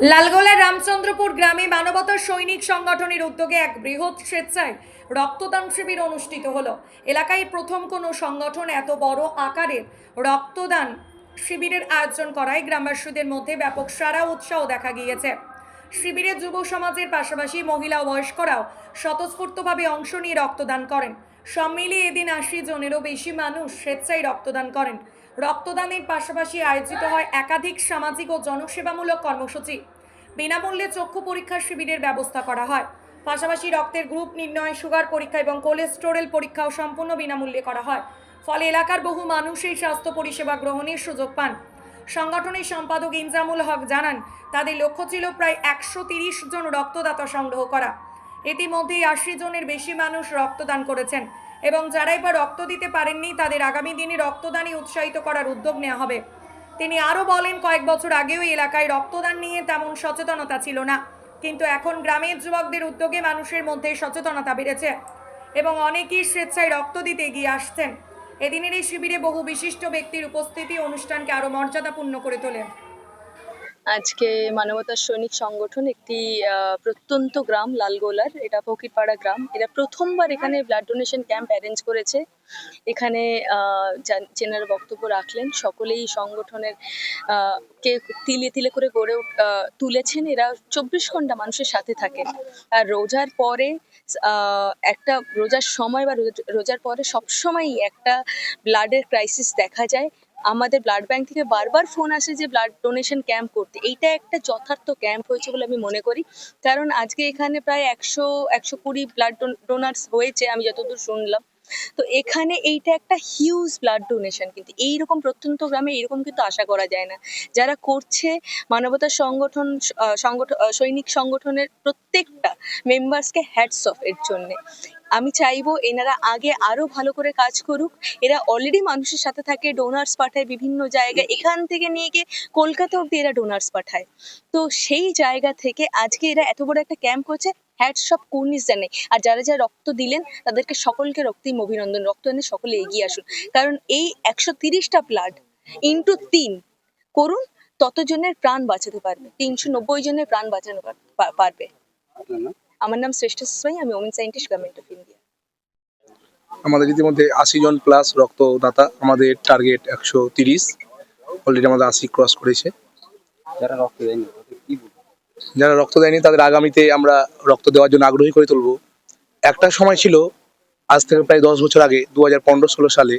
লালগোলার রামচন্দ্রপুর গ্রামে মানবতা সৈনিক সংগঠনের উদ্যোগে এক বৃহৎ স্বেচ্ছায় রক্তদান শিবির অনুষ্ঠিত হলো। এলাকায় প্রথম কোনো সংগঠন এত বড় আকারের রক্তদান শিবিরের আয়োজন করায় গ্রামবাসীদের মধ্যে ব্যাপক সাড়া উৎসাহ দেখা গিয়েছে। শিবিরে যুব সমাজের পাশাপাশি মহিলা ও বয়স্করাও স্বতঃস্ফূর্তভাবে অংশ নিয়ে রক্তদান করেন। সব মিলিয়ে এদিন ৮০ জনেরও বেশি মানুষ স্বেচ্ছায় রক্তদান করেন। রক্তদানের পাশাপাশি আয়োজিত হয় একাধিক সামাজিক ও জনসেবামূলক কর্মসূচি। বিনামূল্যে চক্ষু পরীক্ষা শিবিরের ব্যবস্থা করা হয়। পাশাপাশি রক্তের গ্রুপ নির্ণয়, সুগার পরীক্ষা এবং কোলেস্টেরল পরীক্ষাও সম্পূর্ণ বিনামূল্যে করা হয়। ফলে এলাকার বহু মানুষ এই স্বাস্থ্য পরিষেবা গ্রহণের সুযোগ পান। সংগঠনের সম্পাদক ইনজামুল হক জানান, তাদের লক্ষ্য ছিল প্রায় ১৩০ জন রক্তদাতা সংগ্রহ করা। ইতিমধ্যেই ৮০ জনের বেশি মানুষ রক্তদান করেছেন এবং যারা এবার রক্ত দিতে পারেননি তাদের আগামী দিনে রক্তদানে উৎসাহিত করার উদ্যোগ নেওয়া হবে। তিনি আরও বলেন, কয়েক বছর আগেও এলাকায় রক্তদান নিয়ে তেমন সচেতনতা ছিল না, কিন্তু এখন গ্রামের যুবকদের উদ্যোগে মানুষের মধ্যে সচেতনতা বেড়েছে এবং অনেকেই স্বেচ্ছায় রক্ত দিতে এগিয়ে আসছেন। এদিনের এই শিবিরে বহু বিশিষ্ট ব্যক্তির উপস্থিতি অনুষ্ঠানকে আরও মর্যাদাপূর্ণ করে তোলে। আজকে মানবতা সৈনিক সংগঠন একটি প্রত্যন্ত গ্রাম লালগোলার, এটা ফকিরপাড়া গ্রাম। এরা প্রথমবার এখানে ব্লাড ডোনেশন ক্যাম্প অ্যারেঞ্জ করেছে। এখানে যেনারা বক্তব্য রাখলেন সকলেই সংগঠনের কে তিলে তিলে করে গড়ে তুলেছেন। এরা ২৪ ঘন্টা মানুষের সাথে থাকেন। আর রোজার পরে একটা রোজার সময় বা রোজার পরে সবসময়ই একটা ব্লাডের ক্রাইসিস দেখা যায়। আমাদের ব্লাড ব্যাংক থেকে বারবার ফোন আসে যে ব্লাড ডোনেশন ক্যাম্প করতে। এইটা একটা যথার্থ ক্যাম্প হয়েছে বলে আমি মনে করি, কারণ আজকে এখানে প্রায় ১২০ ব্লাড ডোনার্স হয়েছে আমি যতদূর শুনলাম। তো এখানে এইটা একটা হিউজ ব্লাড ডোনেশন, কিন্তু এইরকম প্রত্যন্ত গ্রামে এইরকম কিন্তু আশা করা যায় না। যারা করছে মানবতার সৈনিক সংগঠনের প্রত্যেকটা মেম্বার্সকে হ্যাটস অফ এর জন্যে। আমি চাইবো এনারা আগে আরো ভালো করে কাজ করুক। এরা অলরেডি মানুষের সাথে থাকে, ডোনার্স পাঠায় বিভিন্ন জায়গায়, এখান থেকে নিয়ে গিয়ে কলকাতা অব্দি এরা ডোনার্স পাঠায়। তো সেই জায়গা থেকে আজকে এরা এত বড় একটা ক্যাম্প করছে, হ্যাটস অফ কুর্নিশ জানাই। আর যারা যারা রক্ত দিলেন তাদেরকে সকলকে রক্তিম অভিনন্দন। রক্ত এনে সকলে এগিয়ে আসুন, কারণ এই ১৩০টা ব্লাড ইন্টু ৩ করুন, ততজনের প্রাণ বাঁচাতে পারবে, ৩৯০ জনের প্রাণ বাঁচানো পারবে। আমার নাম শ্রেষ্ঠ সুসাই, আমি women scientist, government of India. আমাদের ইতিমধ্যে ৮০ জন প্লাস রক্তদাতা, আমাদের টার্গেট ১৩০। অলরেডি আমাদের ৮০ ক্রস করেছে। যারা রক্ত দেয়নি তাদের আগামীতে আমরা রক্ত দেওয়ার জন্য আগ্রহী করে তুলব। একটা সময় ছিল, আজ থেকে প্রায় ১০ বছর আগে, ২০১৫-১৬ সালে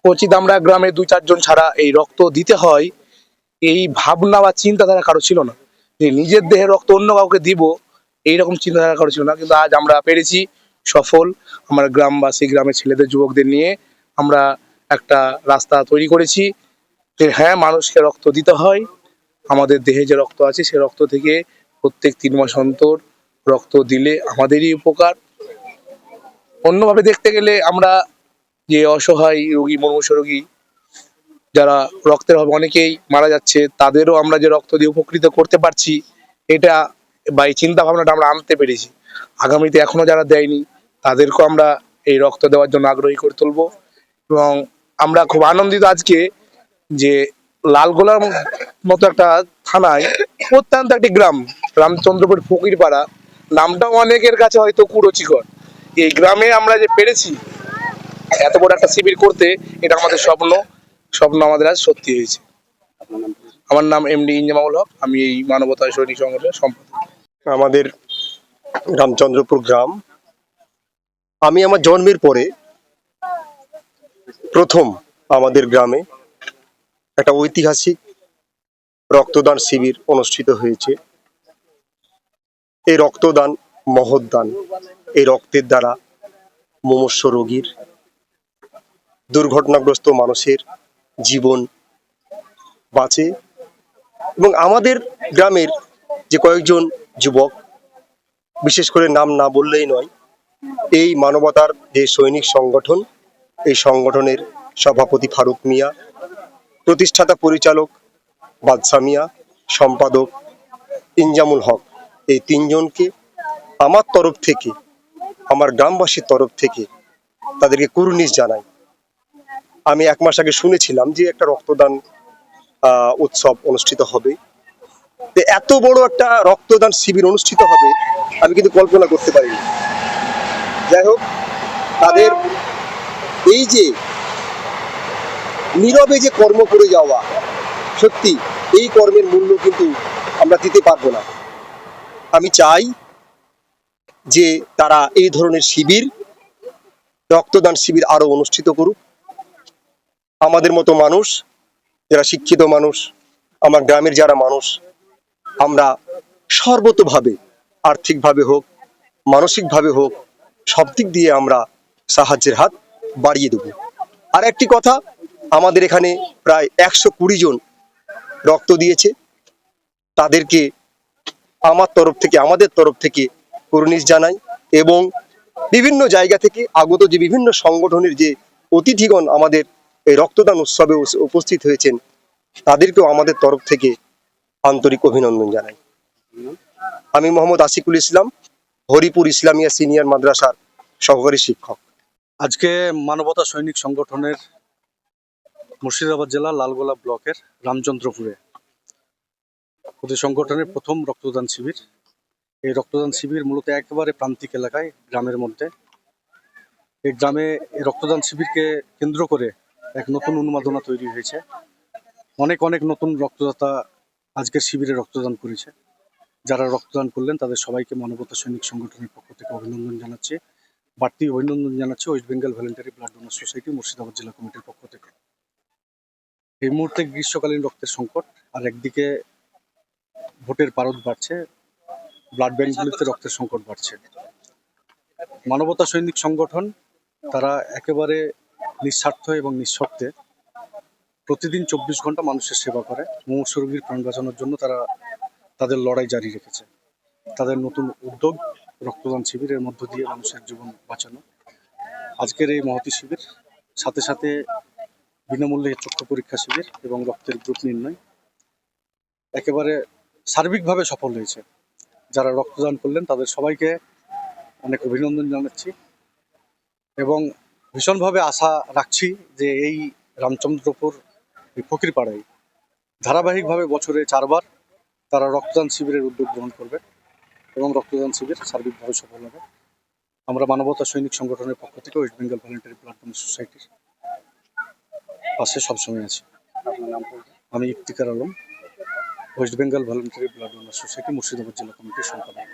কচিত আমরা গ্রামে ২-৪ জন ছাড়া এই রক্ত দিতে হয় এই ভাবনা বা চিন্তাধারা কারো ছিল না, যে নিজের দেহে রক্ত অন্য কাউকে দিব এইরকম চিন্তাধারা কারো ছিল না। কিন্তু আজ আমরা পেরেছি, সফল। আমরা গ্রামবাসী, গ্রামের ছেলেদের, যুবকদের নিয়ে আমরা একটা রাস্তা তৈরি করেছি যে হ্যাঁ, মানুষকে রক্ত দিতে হয়। আমাদের দেহে যে রক্ত আছে সে রক্ত থেকে প্রত্যেক ৩ মাস অন্তর রক্ত দিলে আমাদেরই উপকার। অন্যভাবে দেখতে গেলে আমরা যে অসহায় রোগী, মুমূর্ষু রোগী যারা রক্তের অভাবে অনেকেই মারা যাচ্ছে, তাদেরও আমরা যে রক্ত দিয়ে উপকৃত করতে পারছি, এটা বা এই চিন্তা ভাবনাটা আমরা আনতে পেরেছি। আগামীতে এখনো যারা দেয়নি তাদেরকেও আমরা এই রক্ত দেওয়ার জন্য আগ্রহী করে তুলবো। এবং আমরা খুব আনন্দিত আজকে যে লালগোলার মতো একটা থানায় প্রত্যন্ত একটি গ্রাম, রামচন্দ্রপুর ফকিরপাড়া, নামটাও অনেকের কাছে হয়তো কুরুচিকর, এই গ্রামে আমরা যে পেরেছি এত বড় একটা শিবির করতে, এটা আমাদের স্বপ্ন আমাদের আজ সত্যি হয়েছে। আমার নাম এমডি ইনজামুল হক, আমি এই মানবতা সৈনিক সংগঠনের সম্পাদক। আমাদের রামচন্দ্রপুর গ্রাম, আমি আমার জন্মের পরে প্রথম আমাদের গ্রামে একটা ঐতিহাসিক রক্তদান শিবির অনুষ্ঠিত হয়েছে। এই রক্তদান মহৎ দান। এই রক্তের দ্বারা মুমূর্ষু রোগীর, দুর্ঘটনাগ্রস্ত মানুষের জীবন বাঁচে। এবং আমাদের গ্রামের যে কয়েকজন যুবক, বিশেষ করে নাম না বললেই নয়, এই মানবতার যে সৈনিক সংগঠন, এই সংগঠনের সভাপতি ফারুক মিয়া, প্রতিষ্ঠাতা পরিচালক বাদশা মিয়া, সম্পাদক ইনজামুল হক, এই ৩ জনকে আমার তরফ থেকে, আমার গ্রামবাসীর তরফ থেকে তাদেরকে কুর্নিশ জানাই। আমি ১ মাস আগে শুনেছিলাম যে একটা রক্তদান উৎসব অনুষ্ঠিত হবে, তো এত বড় একটা রক্তদান শিবির অনুষ্ঠিত হবে আমি কিন্তু কল্পনা করতে পারিনি। যাই হোক, তাদের এই যে নীরবে যে কর্ম করে যাওয়া, সত্যি এই কর্মের মূল্য কিন্তু আমরা দিতে পারবো না। আমি চাই যে তারা এই ধরনের শিবির, রক্তদান শিবির আরো অনুষ্ঠিত করুক। আমাদের মতো মানুষ, যারা শিক্ষিত মানুষ, আমার গ্রামের যারা মানুষ, আমরা সর্বতোভাবে, আর্থিকভাবে হোক, মানসিকভাবে হোক, সব দিক দিয়ে আমরা সাহায্যের হাত বাড়িয়ে দেব। আর একটি কথা, আমাদের এখানে প্রায় 120 জন রক্ত দিয়েছে। তাদেরকে আমার তরফ থেকে, আমাদের তরফ থেকে কুর্নিশ জানাই। এবং বিভিন্ন জায়গা থেকে আগত যে বিভিন্ন সংগঠনের যে অতিথিগণ আমাদের এই রক্তদান উৎসবে উপস্থিত হয়েছেন, তাদেরকেও আমাদের তরফ থেকে আন্তরিক অভিনন্দন জানাই। আমি মোহাম্মদ আশিকুল ইসলাম, হরিপুর ইসলামিয়া সিনিয়র মাদ্রাসার সহকারী শিক্ষক। আজকে মানবতা সৈনিক সংগঠনের মুর্শিদাবাদ জেলা লালগোলা ব্লকের রামচন্দ্রপুরে ওদের সংগঠনের প্রথম রক্তদান শিবির। এই রক্তদান শিবির মূলত একেবারে প্রান্তিক এলাকায়, গ্রামের মধ্যে। এই গ্রামে এই রক্তদান শিবিরকে কেন্দ্র করে এক নতুন উন্মাদনা তৈরি হয়েছে। অনেক অনেক নতুন রক্তদাতা আজকের শিবিরে রক্তদান করেছে। যারা রক্তদান করলেন তাদের সবাইকে মানবতা সৈনিক সংগঠনের পক্ষ থেকে অভিনন্দন জানাচ্ছি। বাড়তি অভিনন্দন জানাচ্ছি West Bengal voluntary blood donor society Murshidabad জেলা কমিটির পক্ষ থেকে। এই মুহূর্তে গ্রীষ্মকালীন রক্তের সংকট, আর একদিকে ভোটের পারদ বাড়ছে, ব্লাড ব্যাঙ্কগুলিতে রক্তের সংকট বাড়ছে। মানবতা সৈনিক সংগঠন তারা একেবারে নিঃস্বার্থ এবং নিঃশর্তে প্রতিদিন 24 ঘন্টা মানুষের সেবা করে। মুমূর্ষু রোগীর প্রাণ বাঁচানোর জন্য তারা তাদের লড়াই জারি রেখেছে। তাদের নতুন উদ্যোগ রক্তদান শিবিরের মধ্য দিয়ে মানুষের জীবন বাঁচানো। আজকের এই মহতি শিবির, সাথে সাথে বিনামূল্যে চক্ষু পরীক্ষা শিবির এবং রক্তের গ্রুপ নির্ণয় একেবারে সার্বিকভাবে সফল হয়েছে। যারা রক্তদান করলেন তাদের সবাইকে অনেক অভিনন্দন জানাচ্ছি এবং ভীষণভাবে আশা রাখছি যে এই রামচন্দ্রপুর ফকিরপাড়ায় ধারাবাহিকভাবে বছরে 4 বার তারা রক্তদান শিবিরের উদ্যোগ গ্রহণ করবে এবং রক্তদান শিবির সার্বিকভাবে সফল হবে। আমরা মানবতা সৈনিক সংগঠনের পক্ষ থেকে west Bengal voluntary blood donor সোসাইটির পাশে সবসময় আছি। আমি Iftikhar Alam, west Bengal voluntary blood donor society Murshidabad জেলা কমিটির সম্পাদক।